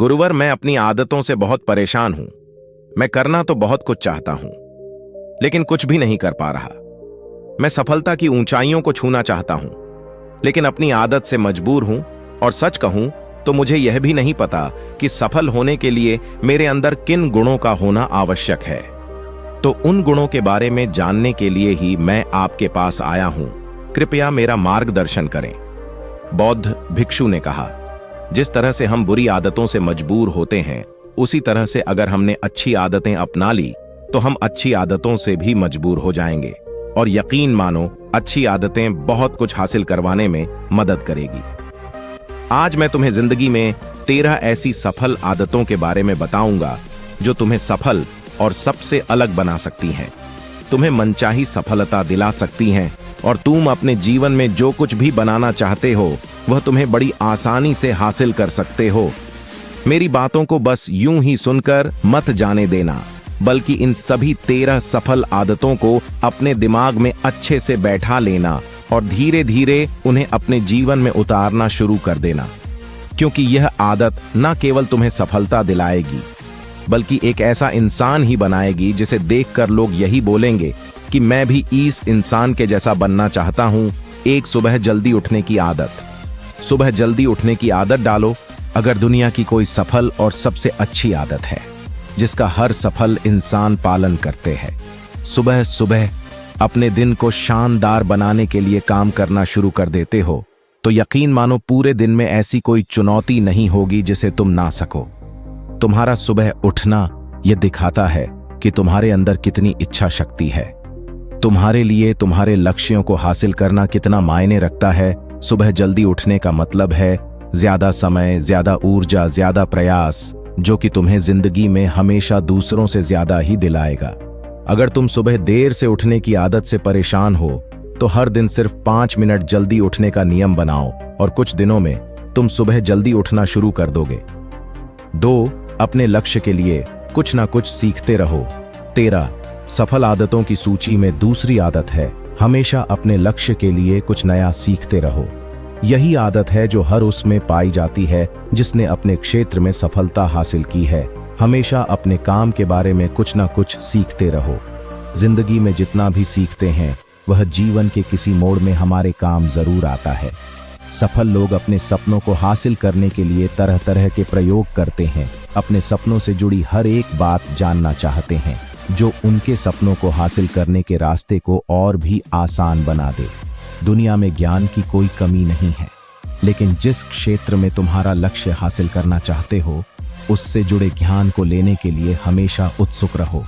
गुरुवर, मैं अपनी आदतों से बहुत परेशान हूं। मैं करना तो बहुत कुछ चाहता हूं, लेकिन कुछ भी नहीं कर पा रहा। मैं सफलता की ऊंचाइयों को छूना चाहता हूं, लेकिन अपनी आदत से मजबूर हूं। और सच कहूं तो मुझे यह भी नहीं पता कि सफल होने के लिए मेरे अंदर किन गुणों का होना आवश्यक है। तो उन गुणों के बारे में जानने के लिए ही मैं आपके पास आया हूं। कृपया मेरा मार्गदर्शन करें। बौद्ध भिक्षु ने कहा, जिस तरह से हम बुरी आदतों से मजबूर होते हैं, उसी तरह से अगर हमने अच्छी आदतें अपना ली तो हम अच्छी आदतों से भी मजबूर हो जाएंगे। और यकीन मानो, अच्छी आदतें बहुत कुछ हासिल करवाने में मदद करेगी। आज मैं तुम्हें जिंदगी में 13 ऐसी सफल आदतों के बारे में बताऊंगा जो तुम्हें सफल और सबसे अलग बना सकती हैं, तुम्हें मनचाही सफलता दिला सकती हैं, और तुम अपने जीवन में जो कुछ भी बनाना चाहते हो वह तुम्हें बड़ी आसानी से हासिल कर सकते हो। मेरी बातों को बस यूं ही सुनकर मत जाने देना, बल्कि इन सभी 13 सफल आदतों को अपने दिमाग में अच्छे से बैठा लेना और धीरे धीरे उन्हें अपने जीवन में उतारना शुरू कर देना। क्योंकि यह आदत न केवल तुम्हें सफलता दिलाएगी, बल्कि एक ऐसा इंसान ही बनाएगी जिसे देखकर लोग यही बोलेंगे कि मैं भी इस इंसान के जैसा बनना चाहता हूं। एक सुबह जल्दी उठने की आदत। सुबह जल्दी उठने की आदत डालो। अगर दुनिया की कोई सफल और सबसे अच्छी आदत है जिसका हर सफल इंसान पालन करते हैं, सुबह सुबह अपने दिन को शानदार बनाने के लिए काम करना शुरू कर देते हो, तो यकीन मानो पूरे दिन में ऐसी कोई चुनौती नहीं होगी जिसे तुम ना सको। तुम्हारा सुबह उठना यह दिखाता है कि तुम्हारे अंदर कितनी इच्छा शक्ति है, तुम्हारे लिए तुम्हारे लक्ष्यों को हासिल करना कितना मायने रखता है। सुबह जल्दी उठने का मतलब है ज्यादा समय, ज्यादा ऊर्जा, ज्यादा प्रयास, जो कि तुम्हें जिंदगी में हमेशा दूसरों से ज्यादा ही दिलाएगा। अगर तुम सुबह देर से उठने की आदत से परेशान हो तो हर दिन सिर्फ 5 मिनट जल्दी उठने का नियम बनाओ और कुछ दिनों में तुम सुबह जल्दी उठना शुरू कर दोगे। 2. अपने लक्ष्य के लिए कुछ ना कुछ सीखते रहो। 13 सफल आदतों की सूची में दूसरी आदत है, हमेशा अपने लक्ष्य के लिए कुछ नया सीखते रहो। यही आदत है जो हर उसमें पाई जाती है जिसने अपने क्षेत्र में सफलता हासिल की है। हमेशा अपने काम के बारे में कुछ ना कुछ सीखते रहो। जिंदगी में जितना भी सीखते हैं वह जीवन के किसी मोड़ में हमारे काम जरूर आता है। सफल लोग अपने सपनों को हासिल करने के लिए तरह तरह के प्रयोग करते हैं। अपने सपनों से जुड़ी हर एक बात जानना चाहते हैं जो उनके सपनों को हासिल करने के रास्ते को और भी आसान बना दे। दुनिया में ज्ञान की कोई कमी नहीं है, लेकिन जिस क्षेत्र में तुम्हारा लक्ष्य हासिल करना चाहते हो उससे जुड़े ज्ञान को लेने के लिए हमेशा उत्सुक रहो।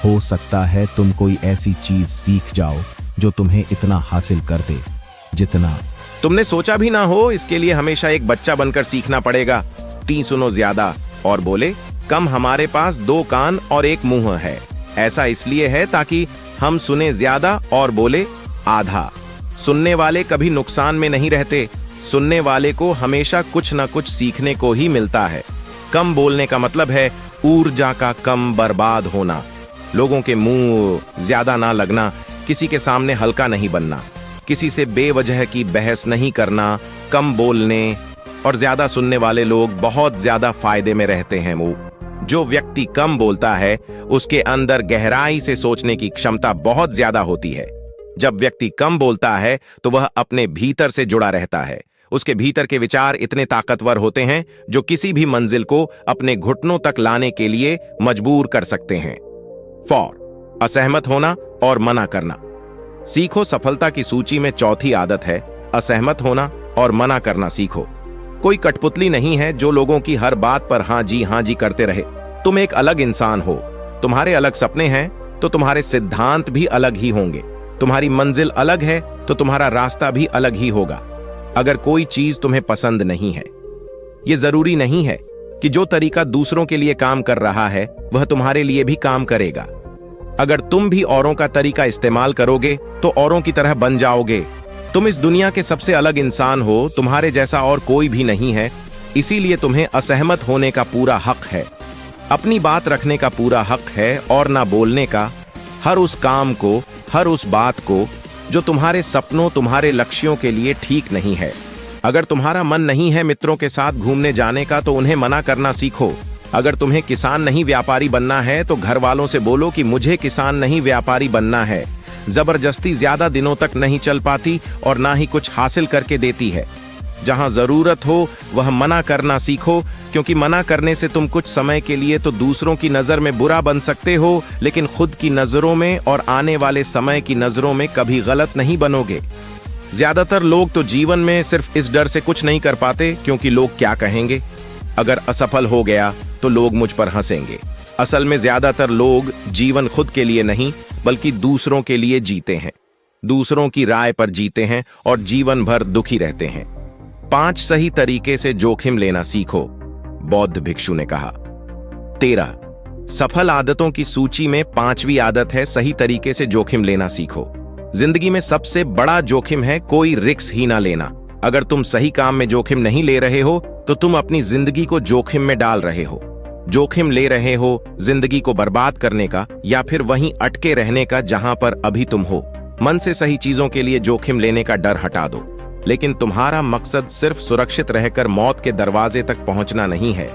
हो सकता है तुम कोई ऐसी चीज सीख जाओ जो तुम्हें इतना हासिल कर दे जितना तुमने सोचा भी ना हो। इसके लिए हमेशा एक बच्चा बनकर सीखना पड़ेगा। 3 सुनो ज्यादा और बोले कम। हमारे पास 2 कान और 1 मुंह है। ऐसा इसलिए है ताकि हम सुने ज्यादा और बोले आधा। सुनने वाले कभी नुकसान में नहीं रहते। सुनने वाले को हमेशा कुछ ना कुछ सीखने को ही मिलता है। कम बोलने का मतलब है ऊर्जा का कम बर्बाद होना, लोगों के मुंह ज्यादा ना लगना, किसी के सामने हल्का नहीं बनना, किसी से बेवजह की बहस नहीं करना। कम बोलने और ज्यादा सुनने वाले लोग बहुत ज्यादा फायदे में रहते हैं। जो व्यक्ति कम बोलता है उसके अंदर गहराई से सोचने की क्षमता बहुत ज्यादा होती है। जब व्यक्ति कम बोलता है तो वह अपने भीतर से जुड़ा रहता है। उसके भीतर के विचार इतने ताकतवर होते हैं जो किसी भी मंजिल को अपने घुटनों तक लाने के लिए मजबूर कर सकते हैं। 4. असहमत होना और मना करना। सीखो। सफलता की सूची में चौथी आदत है असहमत होना और मना करना सीखो। कोई कठपुतली नहीं है जो लोगों की हर बात पर हाँ जी करते रहे। तुम एक अलग इंसान हो। तुम्हारे अलग सपने हैं तो तुम्हारे सिद्धांत भी अलग ही होंगे। तुम्हारी मंजिल अलग है तो तुम्हारा रास्ता भी अलग ही होगा। अगर कोई चीज तुम्हें पसंद नहीं है, यह जरूरी नहीं है कि जो तरीका दूसरों के लिए काम कर रहा है वह तुम्हारे लिए भी काम करेगा। अगर तुम भी औरों का तरीका इस्तेमाल करोगे तो औरों की तरह बन जाओगे। तुम इस दुनिया के सबसे अलग इंसान हो। तुम्हारे जैसा और कोई भी नहीं है। इसीलिए तुम्हें असहमत होने का पूरा हक है, अपनी बात रखने का पूरा हक है और ना बोलने का। हर उस काम को, हर उस बात को जो तुम्हारे सपनों, तुम्हारे लक्ष्यों के लिए ठीक नहीं है। अगर तुम्हारा मन नहीं है मित्रों के साथ घूमने जाने का तो उन्हें मना करना सीखो। अगर तुम्हें किसान नहीं व्यापारी बनना है तो घर वालों से बोलो कि मुझे किसान नहीं व्यापारी बनना है। जबरदस्ती ज्यादा दिनों तक नहीं चल पाती और ना ही कुछ हासिल करके देती है। जहां जरूरत हो वह मना करना सीखो, क्योंकि मना करने से तुम कुछ समय के लिए तो दूसरों की नजर में बुरा बन सकते हो, लेकिन खुद की नजरों में और आने वाले समय की नजरों में कभी गलत नहीं बनोगे। ज्यादातर लोग तो जीवन में सिर्फ इस डर से कुछ नहीं कर पाते क्योंकि लोग क्या कहेंगे। अगर असफल हो गया तो लोग मुझ पर हंसेंगे। असल में ज्यादातर लोग जीवन खुद के लिए नहीं बल्कि दूसरों के लिए जीते हैं, दूसरों की राय पर जीते हैं और जीवन भर दुखी रहते हैं। 5 सही तरीके से जोखिम लेना सीखो, बौद्ध भिक्षु ने कहा। 13 सफल आदतों की सूची में 5वीं आदत है सही तरीके से जोखिम लेना सीखो। जिंदगी में सबसे बड़ा जोखिम है कोई रिस्क ही ना लेना। अगर तुम सही काम में जोखिम नहीं ले रहे हो तो तुम अपनी जिंदगी को जोखिम में डाल रहे हो। जोखिम ले रहे हो जिंदगी को बर्बाद करने का या फिर वहीं अटके रहने का जहां पर अभी तुम हो। मन से सही चीजों के लिए जोखिम लेने का डर हटा दो, लेकिन तुम्हारा मकसद सिर्फ सुरक्षित रहकर मौत के दरवाजे तक पहुंचना नहीं है,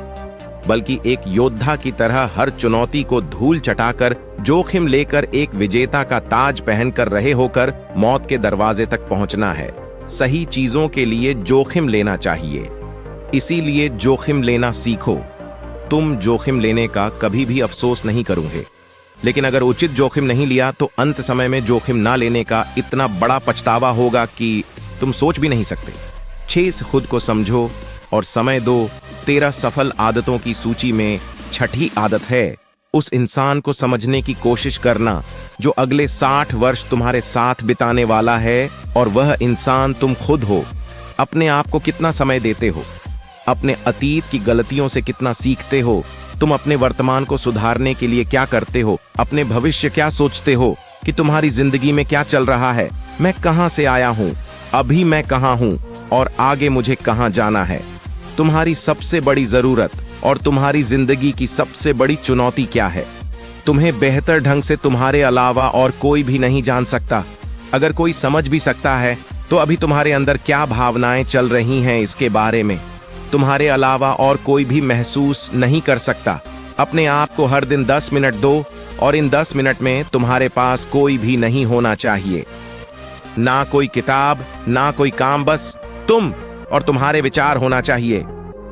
बल्कि एक योद्धा की तरह हर चुनौती को धूल चटाकर जोखिम लेकर एक विजेता का ताज पहनकर रहे होकर मौत के दरवाजे तक पहुंचना है। सही चीजों के लिए जोखिम लेना चाहिए, इसीलिए जोखिम लेना सीखो। तुम जोखिम लेने का कभी भी अफसोस नहीं करोगे, लेकिन अगर उचित जोखिम नहीं लिया तो अंत समय में जोखिम ना लेने का इतना बड़ा पछतावा होगा कि तुम सोच भी नहीं सकते। 6 खुद को समझो और समय दो। 13 सफल आदतों की सूची में 6ठी आदत है उस इंसान को समझने की कोशिश करना जो अगले 60 वर्ष तुम्हारे साथ बिताने वाला है, और वह इंसान तुम खुद हो। अपने आप को कितना समय देते हो, अपने अतीत की गलतियों से कितना सीखते हो, तुम अपने वर्तमान को सुधारने के लिए क्या करते हो, अपने भविष्य क्या सोचते हो कि तुम्हारी जिंदगी में क्या चल रहा है, मैं कहां से आया हूं, अभी मैं कहां हूं और आगे मुझे कहां जाना है। तुम्हारी सबसे बड़ी जरूरत और तुम्हारी जिंदगी की सबसे बड़ी चुनौती क्या है। तुम्हें बेहतर ढंग से तुम्हारे अलावा और कोई भी नहीं जान सकता। अगर कोई समझ भी सकता है तो अभी तुम्हारे अंदर क्या भावनाएं चल रही हैं इसके बारे में तुम्हारे अलावा और कोई भी महसूस नहीं कर सकता। अपने आप को हर दिन 10 मिनट दो, और इन 10 मिनट में तुम्हारे पास कोई भी नहीं होना चाहिए, ना कोई किताब, ना कोई काम, बस तुम और तुम्हारे विचार होना चाहिए।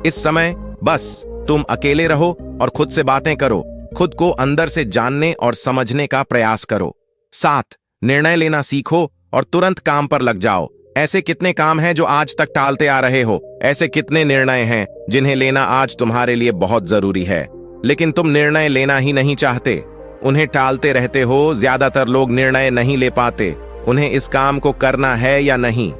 इस समय बस तुम अकेले रहो और खुद से बातें करो, खुद को अंदर से जानने और समझने का प्रयास करो। 7 निर्णय लेना सीखो और तुरंत काम पर लग जाओ। ऐसे कितने काम हैं जो आज तक टालते आ रहे हो, ऐसे कितने निर्णय हैं जिन्हें लेना आज तुम्हारे लिए बहुत जरूरी है, लेकिन तुम निर्णय लेना ही नहीं चाहते, उन्हें टालते रहते हो। ज्यादातर लोग निर्णय नहीं ले पाते, उन्हें इस काम को करना है या नहीं,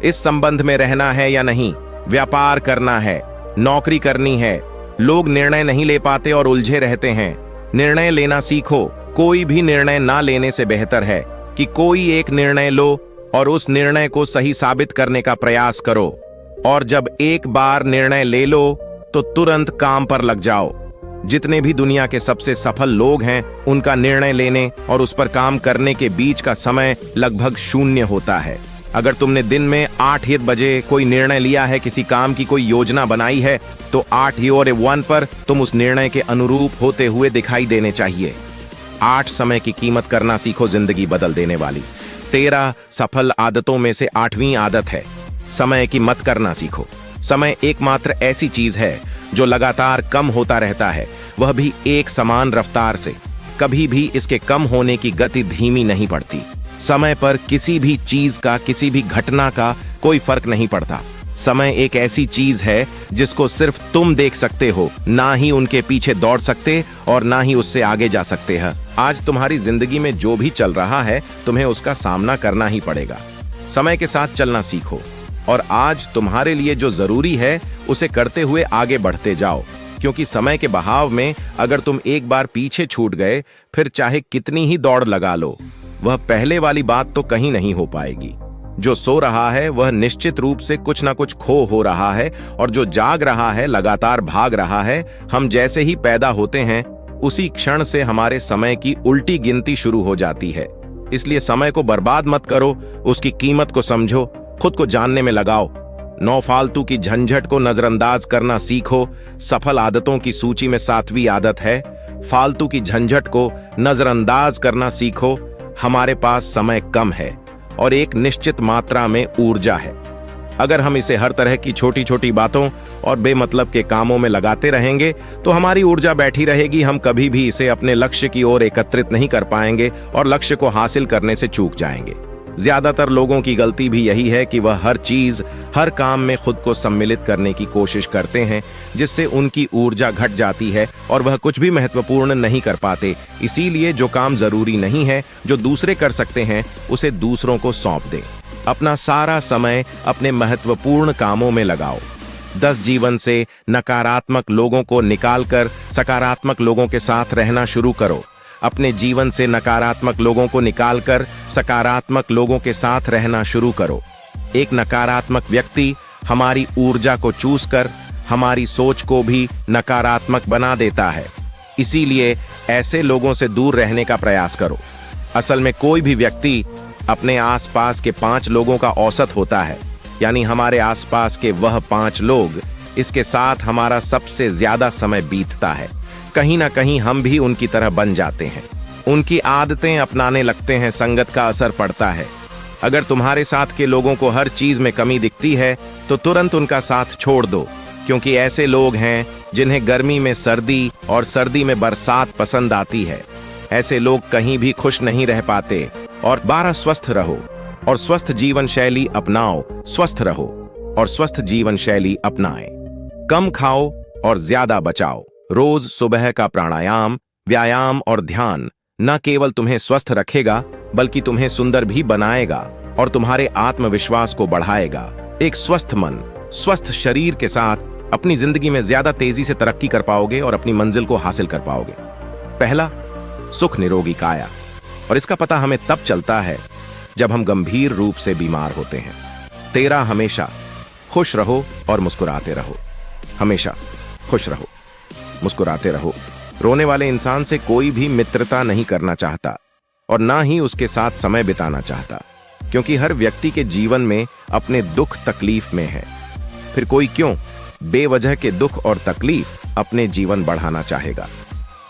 इस संबंध में रहना है या नहीं, व्यापार करना है, नौकरी करनी है। लोग निर्णय नहीं ले पाते और उलझे रहते हैं। निर्णय लेना सीखो। कोई भी निर्णय ना लेने से बेहतर है कि कोई एक निर्णय लो और उस निर्णय को सही साबित करने का प्रयास करो। और जब एक बार निर्णय ले लो तो तुरंत काम पर लग जाओ। जितने भी दुनिया के सबसे सफल लोग हैं, उनका निर्णय लेने और उस पर काम करने के बीच का समय लगभग 0 होता है। अगर तुमने दिन में 8 ही बजे कोई निर्णय लिया है, किसी काम की कोई योजना बनाई है, तो 8 ही और 1 पर तुम उस निर्णय के अनुरूप होते हुए दिखाई देने चाहिए। 8 समय की कीमत करना सीखो, जिंदगी बदल देने वाली। 13 सफल आदतों में से 8वीं आदत है समय की मत करना सीखो। समय एकमात्र ऐसी चीज है जो लगातार कम होता रहता है, वह भी एक समान रफ्तार से। कभी भी इसके कम होने की गति धीमी नहीं पड़ती। समय पर किसी भी चीज का, किसी भी घटना का कोई फर्क नहीं पड़ता। समय एक ऐसी चीज है जिसको सिर्फ तुम देख सकते हो, ना ही उनके पीछे दौड़ सकते और ना ही उससे आगे जा सकते हैं। आज तुम्हारी जिंदगी में जो भी चल रहा है, तुम्हें उसका सामना करना ही पड़ेगा। समय के साथ चलना सीखो और आज तुम्हारे लिए जो जरूरी है उसे करते हुए आगे बढ़ते जाओ, क्योंकि समय के बहाव में अगर तुम एक बार पीछे छूट गए, फिर चाहे कितनी ही दौड़ लगा लो, वह पहले वाली बात तो कहीं नहीं हो पाएगी। जो सो रहा है वह निश्चित रूप से कुछ ना कुछ खो हो रहा है, और जो जाग रहा है लगातार भाग रहा है। हम जैसे ही पैदा होते हैं उसी क्षण से हमारे समय की उल्टी गिनती शुरू हो जाती है। इसलिए समय को बर्बाद मत करो, उसकी कीमत को समझो, खुद को जानने में लगाओ। नौ फालतू की झंझट को नजरअंदाज करना सीखो। सफल आदतों की सूची में 7वीं आदत है, फालतू की झंझट को नजरअंदाज करना सीखो। हमारे पास समय कम है और एक निश्चित मात्रा में ऊर्जा है। अगर हम इसे हर तरह की छोटी छोटी बातों और बेमतलब के कामों में लगाते रहेंगे तो हमारी ऊर्जा बैठी रहेगी। हम कभी भी इसे अपने लक्ष्य की ओर एकत्रित नहीं कर पाएंगे और लक्ष्य को हासिल करने से चूक जाएंगे। ज्यादातर लोगों की गलती भी यही है कि वह हर चीज, हर काम में खुद को सम्मिलित करने की कोशिश करते हैं, जिससे उनकी ऊर्जा घट जाती है और वह कुछ भी महत्वपूर्ण नहीं कर पाते। इसीलिए जो काम जरूरी नहीं है, जो दूसरे कर सकते हैं, उसे दूसरों को सौंप दें। अपना सारा समय अपने महत्वपूर्ण कामों में लगाओ। 10 जीवन से नकारात्मक लोगों को निकालकर सकारात्मक लोगों के साथ रहना शुरू करो। अपने जीवन से नकारात्मक लोगों को निकालकर सकारात्मक लोगों के साथ रहना शुरू करो। एक नकारात्मक व्यक्ति हमारी ऊर्जा को चूसकर हमारी सोच को भी नकारात्मक बना देता है। इसीलिए ऐसे लोगों से दूर रहने का प्रयास करो। असल में कोई भी व्यक्ति अपने आसपास के 5 लोगों का औसत होता है, यानी हमारे आसपास के वह 5 लोग, इसके साथ हमारा सबसे ज्यादा समय बीतता है। कहीं ना कहीं हम भी उनकी तरह बन जाते हैं, उनकी आदतें अपनाने लगते हैं, संगत का असर पड़ता है। अगर तुम्हारे साथ के लोगों को हर चीज में कमी दिखती है तो तुरंत उनका साथ छोड़ दो, क्योंकि ऐसे लोग हैं जिन्हें गर्मी में सर्दी और सर्दी में बरसात पसंद आती है। ऐसे लोग कहीं भी खुश नहीं रह पाते। और 12 स्वस्थ रहो और स्वस्थ जीवन शैली अपनाओ। स्वस्थ रहो और स्वस्थ जीवन शैली अपनाएं। कम खाओ और ज्यादा बचाओ। रोज सुबह का प्राणायाम, व्यायाम और ध्यान न केवल तुम्हें स्वस्थ रखेगा बल्कि तुम्हें सुंदर भी बनाएगा और तुम्हारे आत्मविश्वास को बढ़ाएगा। एक स्वस्थ मन, स्वस्थ शरीर के साथ अपनी जिंदगी में ज्यादा तेजी से तरक्की कर पाओगे और अपनी मंजिल को हासिल कर पाओगे। पहला, सुख निरोगी काया। और इसका पता हमें तब चलता है जब हम गंभीर रूप से बीमार होते हैं। 13, हमेशा खुश रहो और मुस्कुराते रहो। हमेशा खुश रहो, मुस्कुराते रहो। रोने वाले इंसान से कोई भी मित्रता नहीं करना चाहता और ना ही उसके साथ समय बिताना चाहता, क्योंकि हर व्यक्ति के जीवन में अपने दुख तकलीफ में है। फिर कोई क्यों बेवजह के दुख और तकलीफ अपने जीवन बढ़ाना चाहेगा।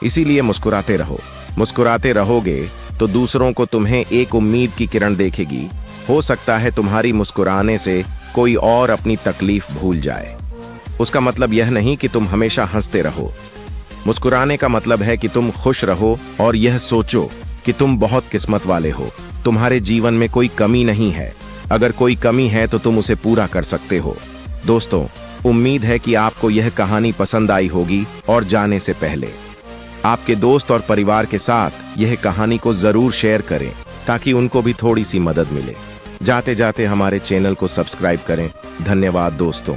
इसीलिए मुस्कुराते रहो। मुस्कुराते रहोगे तो दूसरों को तुम्हें एक उम्मीद की किरण देखेगी। हो सकता है तुम्हारी मुस्कुराने से कोई और अपनी तकलीफ भूल जाए। उसका मतलब यह नहीं कि तुम हमेशा हंसते रहो। मुस्कुराने का मतलब है कि तुम खुश रहो और यह सोचो कि तुम बहुत किस्मत वाले हो। तुम्हारे जीवन में कोई कमी नहीं है। अगर कोई कमी है तो तुम उसे पूरा कर सकते हो। दोस्तों, उम्मीद है कि आपको यह कहानी पसंद आई होगी और जाने से पहले आपके दोस्त और परिवार के साथ यह कहानी को जरूर शेयर करें ताकि उनको भी थोड़ी सी मदद मिले। जाते जाते हमारे चैनल को सब्सक्राइब करें। धन्यवाद दोस्तों।